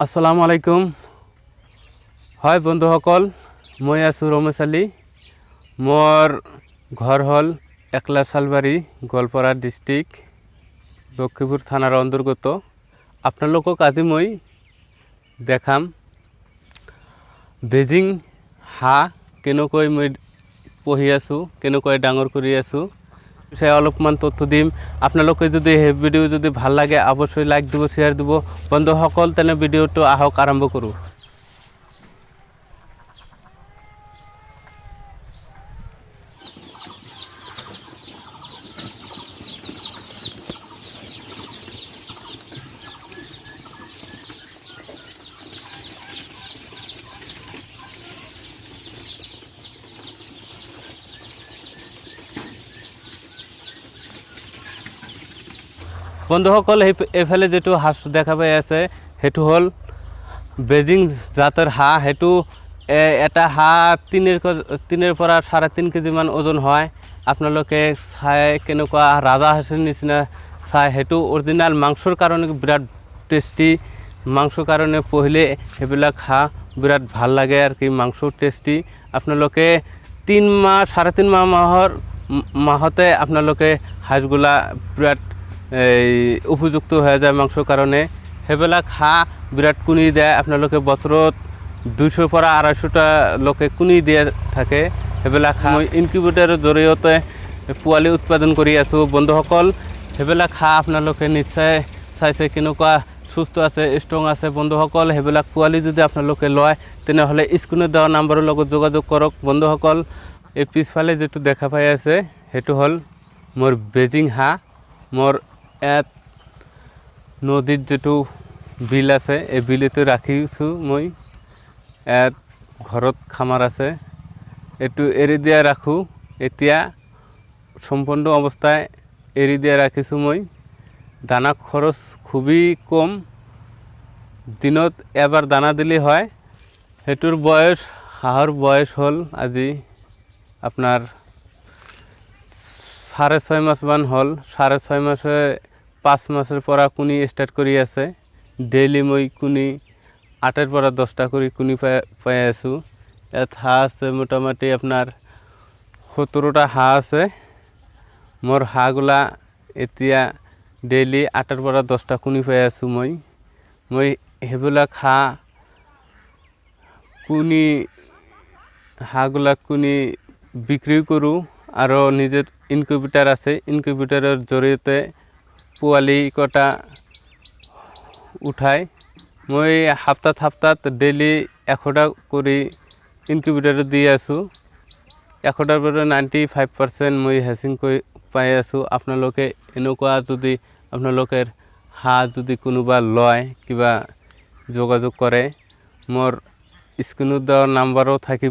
আসসালামু আলাইকুম। হয় বন্ধুসকল, মই আছোঁ ৰমেশ আলী। মোৰ ঘৰ হ'ল একলা চালবাৰী, গোৱালপাৰা ডিষ্ট্ৰিক্ট, লক্ষীপুৰ থানাৰ অন্তৰ্গত। আপোনালোকক আজি মই দেখাম বেজিং হাঁহ কেনেকৈ মই পুহি আছোঁ, কেনেকৈ ডাঙৰ কৰি আছোঁ, সে অলপমান তথ্য দিম। আপোনালোকে যদি সেই ভিডিঅ' যদি ভাল লাগে অৱশ্যই লাইক দিব, শ্বেয়াৰ দিব। বন্ধুসকল, তেনে ভিডিঅ'টো আহক আৰম্ভ কৰোঁ। বন্ধুসকল, এইফালে যেটো হাঁহ দেখা পাই আছে সেইটো হ'ল বেজিং জাতৰ হাঁহ। সেইটো এটা হাঁহ 3 পৰা 3.5 কেজিমান ওজন হয়। আপোনালোকে চাই কেনেকুৱা ৰাজা হাঁহৰ নিচিনা চাই, সেইটো অৰিজিনেল মাংসৰ কাৰণে বিৰাট টেষ্টি। মাংসৰ কাৰণে পঢ়িলে সেইবিলাক হাঁহ বিৰাট ভাল লাগে আৰু কি, মাংস টেষ্টি। আপোনালোকে 3 মাহ 3.5 মাহতে আপোনালোকে হাঁহগুলা বিৰাট উপযুক্ত হয়ে যায় মাংসৰ কাৰণে। সেইবিলাক হাঁহ বিৰাট কণী দিয়ে। আপোনালোকে বছৰত 200 পৰা 250টা লোকে কণী দিয়ে থাকে। সেইবিলাক হাঁহ মই ইনকিউবেটৰৰ জৰিয়তে পোৱালি উৎপাদন কৰি আছোঁ। বন্ধুসকল, সেইবিলাক হাঁহ আপোনালোকে নিশ্চয় চাইছে কেনেকুৱা সুস্থ আছে, ষ্ট্ৰং আছে। বন্ধুসকল, সেইবিলাক পোৱালি যদি আপোনালোকে লয় তেনেহ'লে স্ক্ৰীনত দিয়া নাম্বাৰৰ লগত যোগাযোগ কৰক। বন্ধুসকল, এই পিছফালে যেটো দেখা পাই আছে সেইটো হ'ল মোৰ বেজিং হাঁহ। মোৰ ইয়াত নদীত যেটো বিল আছে, এই বিলতে ৰাখিছোঁ মই। ইয়াত ঘৰত খামাৰ আছে, এইটো এৰি দিয়া ৰাখোঁ। এতিয়া সম্পূৰ্ণ অৱস্থায় এৰি দিয়া ৰাখিছোঁ মই। দানা খৰচ খুবেই কম, দিনত এবাৰ দানা দিলে হয়। সেইটোৰ বয়স, হাঁহৰ বয়স হ'ল আজি আপোনাৰ 6.5 মাহমান হ'ল। 6.5 মাহে 5 মাসেৰ পৰা কণী ষ্টাৰ্ট কৰি আছে। ডেইলি মই কণী 8 পৰা 10টা কৰি কণী পাই আছোঁ। ইয়াত হাঁহ আছে মোটামুটি আপোনাৰ 17টা হাঁহ আছে। মোৰ হাঁহগুলা এতিয়া ডেইলি 8 পৰা 10টা কণী পাই আছোঁ মই। সেইবিলাক হাঁহগুলাক কণী বিক্ৰী কৰোঁ আৰু নিজৰ ইনকিউবেটাৰ আছে। ইনকিউবেটাৰৰ জৰিয়তে পোৱালি কটা উঠাই মই সপ্তাহত ডেইলি 100টা কৰি ইনকিউবেটাৰত দি আছোঁ। 100টাৰ পৰা 95% মই হেচিং কৰি পাই আছোঁ। আপোনালোকে এনেকুৱা যদি আপোনালোকৰ হাঁহ যদি কোনোবা লয়, কিবা যোগাযোগ কৰে, মোৰ স্ক্ৰীনত দিয়া নাম্বাৰো থাকিব।